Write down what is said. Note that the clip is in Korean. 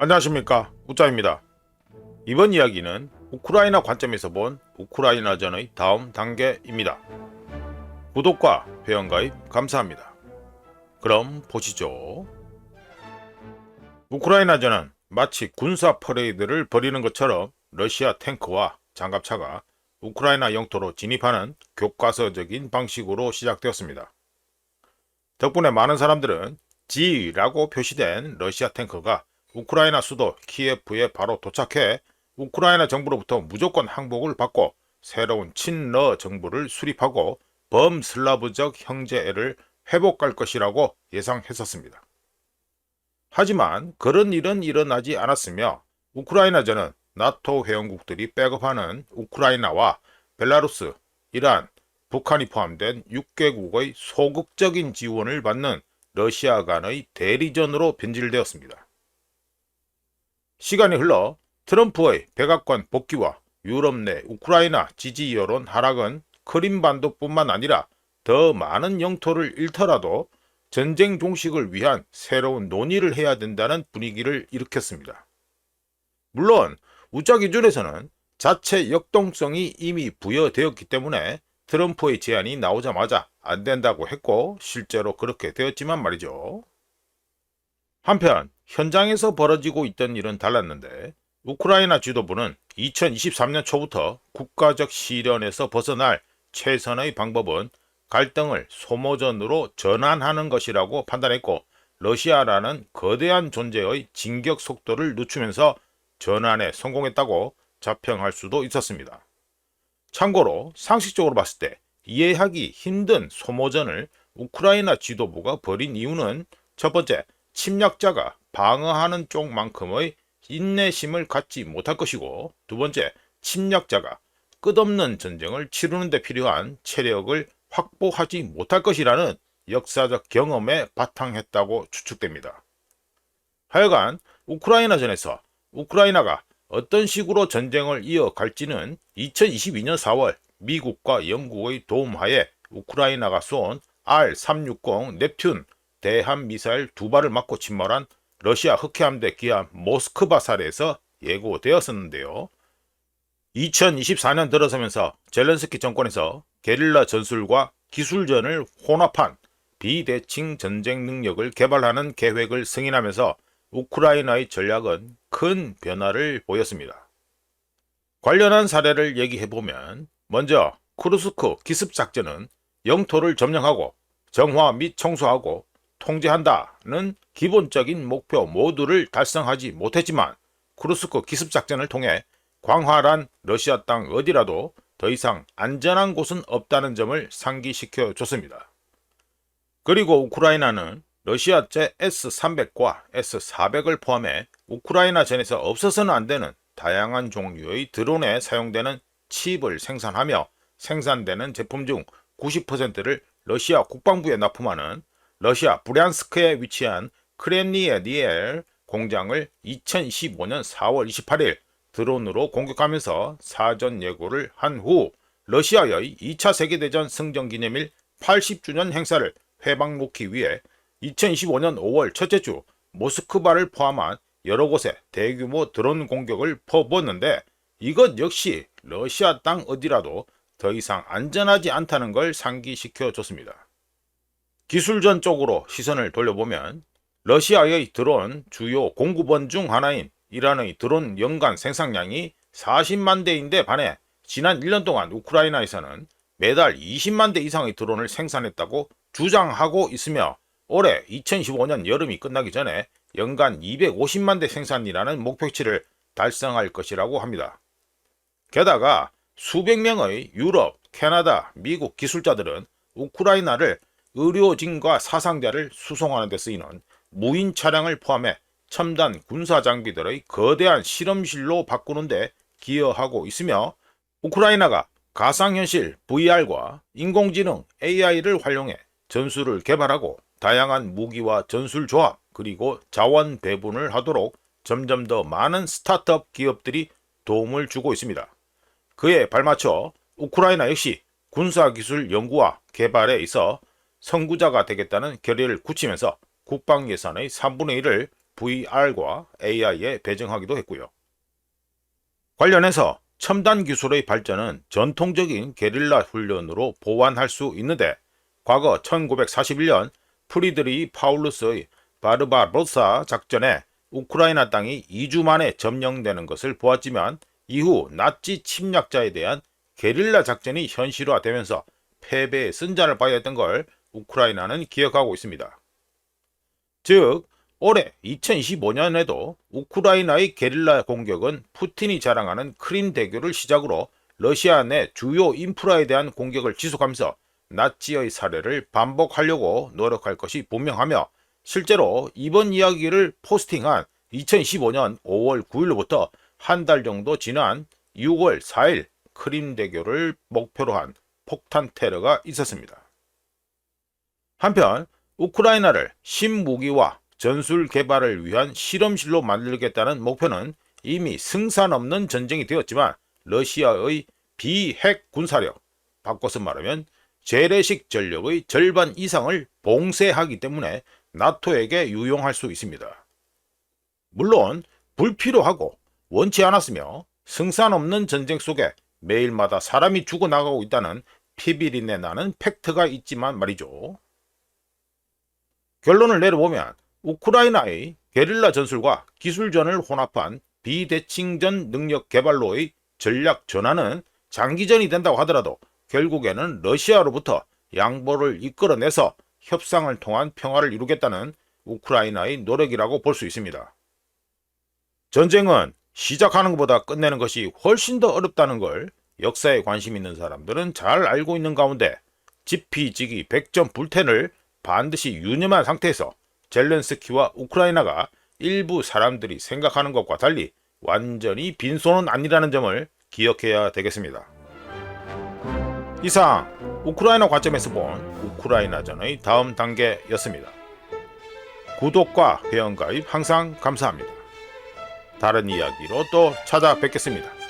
안녕하십니까, 우짜입니다. 이번 이야기는 우크라이나 관점에서 본 우크라이나전의 다음 단계입니다. 구독과 회원가입 감사합니다. 그럼 보시죠. 우크라이나전은 마치 군사 퍼레이드를 벌이는 것처럼 러시아 탱크와 장갑차가 우크라이나 영토로 진입하는 교과서적인 방식으로 시작되었습니다. 덕분에 많은 사람들은 G라고 표시된 러시아 탱크가 우크라이나 수도 키예프에 바로 도착해 우크라이나 정부로부터 무조건 항복을 받고 새로운 친러 정부를 수립하고 범슬라브적 형제애를 회복할 것이라고 예상했었습니다. 하지만 그런 일은 일어나지 않았으며 우크라이나전은 나토 회원국들이 백업하는 우크라이나와 벨라루스, 이란, 북한이 포함된 6개국의 소극적인 지원을 받는 러시아 간의 대리전으로 변질되었습니다. 시간이 흘러 트럼프의 백악관 복귀와 유럽 내 우크라이나 지지 여론 하락은 크림반도뿐만 아니라 더 많은 영토를 잃더라도 전쟁 종식을 위한 새로운 논의를 해야 된다는 분위기를 일으켰습니다. 물론 우짜 기준에서는 자체 역동성이 이미 부여되었기 때문에 트럼프의 제안이 나오자마자 안 된다고 했고 실제로 그렇게 되었지만 말이죠. 한편 현장에서 벌어지고 있던 일은 달랐는데 우크라이나 지도부는 2023년 초부터 국가적 시련에서 벗어날 최선의 방법은 갈등을 소모전으로 전환하는 것이라고 판단했고 러시아라는 거대한 존재의 진격 속도를 늦추면서 전환에 성공했다고 자평할 수도 있었습니다. 참고로 상식적으로 봤을 때 이해하기 힘든 소모전을 우크라이나 지도부가 벌인 이유는 첫 번째, 침략자가 방어하는 쪽만큼의 인내심을 갖지 못할 것이고 두 번째, 침략자가 끝없는 전쟁을 치르는 데 필요한 체력을 확보하지 못할 것이라는 역사적 경험에 바탕했다고 추측됩니다. 하여간 우크라이나전에서 우크라이나가 어떤 식으로 전쟁을 이어갈지는 2022년 4월 미국과 영국의 도움하에 우크라이나가 쏜 R-360 넵튠 대함미사일 2발을 맞고 침몰한 러시아 흑해함대 기함 모스크바 사례에서 예고되었었는데요. 2024년 들어서면서 젤렌스키 정권에서 게릴라 전술과 기술전을 혼합한 비대칭 전쟁 능력을 개발하는 계획을 승인하면서 우크라이나의 전략은 큰 변화를 보였습니다. 관련한 사례를 얘기해보면 먼저 쿠르스크 기습작전은 영토를 점령하고 정화 및 청소하고 통제한다는 기본적인 목표 모두를 달성하지 못했지만 쿠르스크 기습작전을 통해 광활한 러시아 땅 어디라도 더 이상 안전한 곳은 없다는 점을 상기시켜 줬습니다. 그리고 우크라이나는 러시아제 S-300과 S-400을 포함해 우크라이나 전에서 없어서는 안 되는 다양한 종류의 드론에 사용되는 칩을 생산하며 생산되는 제품 중 90%를 러시아 국방부에 납품하는 러시아 브리안스크에 위치한 크렘니에니엘 공장을 2025년 4월 28일 드론으로 공격하면서 사전 예고를 한 후 러시아의 2차 세계대전 승전기념일 80주년 행사를 회방놓기 위해 2025년 5월 첫째 주 모스크바를 포함한 여러 곳에 대규모 드론 공격을 퍼부었는데 이것 역시 러시아 땅 어디라도 더 이상 안전하지 않다는 걸 상기시켜 줬습니다. 기술전 쪽으로 시선을 돌려보면 러시아의 드론 주요 공급원 중 하나인 이란의 드론 연간 생산량이 40만 대인데 반해 지난 1년 동안 우크라이나에서는 매달 20만 대 이상의 드론을 생산했다고 주장하고 있으며 올해 2025년 여름이 끝나기 전에 연간 250만 대 생산이라는 목표치를 달성할 것이라고 합니다. 게다가 수백 명의 유럽, 캐나다, 미국 기술자들은 우크라이나를 의료진과 사상자를 수송하는 데 쓰이는 무인 차량을 포함해 첨단 군사 장비들의 거대한 실험실로 바꾸는데 기여하고 있으며 우크라이나가 가상현실 VR과 인공지능 AI를 활용해 전술을 개발하고 다양한 무기와 전술 조합 그리고 자원 배분을 하도록 점점 더 많은 스타트업 기업들이 도움을 주고 있습니다. 그에 발맞춰 우크라이나 역시 군사기술 연구와 개발에 있어 선구자가 되겠다는 결의를 굳히면서 국방 예산의 3분의 1을 VR과 AI에 배정하기도 했고요. 관련해서 첨단 기술의 발전은 전통적인 게릴라 훈련으로 보완할 수 있는데 과거 1941년 프리드리 파울루스의 바르바로사 작전에 우크라이나 땅이 2주 만에 점령되는 것을 보았지만 이후 나치 침략자에 대한 게릴라 작전이 현실화되면서 패배의 쓴자를 봐야 했던 걸 우크라이나는 기억하고 있습니다. 즉 올해 2025년에도 우크라이나의 게릴라 공격은 푸틴이 자랑하는 크림 대교를 시작으로 러시아 내 주요 인프라에 대한 공격을 지속하면서 나치의 사례를 반복하려고 노력할 것이 분명하며 실제로 이번 이야기를 포스팅한 2015년 5월 9일로부터 한 달 정도 지난 6월 4일 크림 대교를 목표로 한 폭탄 테러가 있었습니다. 한편 우크라이나를 신무기와 전술 개발을 위한 실험실로 만들겠다는 목표는 이미 승산 없는 전쟁이 되었지만 러시아의 비핵 군사력, 바꿔서 말하면 재래식 전력의 절반 이상을 봉쇄하기 때문에 나토에게 유용할 수 있습니다. 물론 불필요하고 원치 않았으며 승산 없는 전쟁 속에 매일마다 사람이 죽어나가고 있다는 피비린내 나는 팩트가 있지만 말이죠. 결론을 내려보면 우크라이나의 게릴라 전술과 기술전을 혼합한 비대칭전 능력 개발로의 전략 전환은 장기전이 된다고 하더라도 결국에는 러시아로부터 양보를 이끌어내서 협상을 통한 평화를 이루겠다는 우크라이나의 노력이라고 볼 수 있습니다. 전쟁은 시작하는 것보다 끝내는 것이 훨씬 더 어렵다는 걸 역사에 관심 있는 사람들은 잘 알고 있는 가운데 지피지기 백전불태를 반드시 유념한 상태에서 젤렌스키와 우크라이나가 일부 사람들이 생각하는 것과 달리 완전히 빈손은 아니라는 점을 기억해야 되겠습니다. 이상 우크라이나 관점에서 본 우크라이나전의 다음 단계였습니다. 구독과 회원가입 항상 감사합니다. 다른 이야기로 또 찾아뵙겠습니다.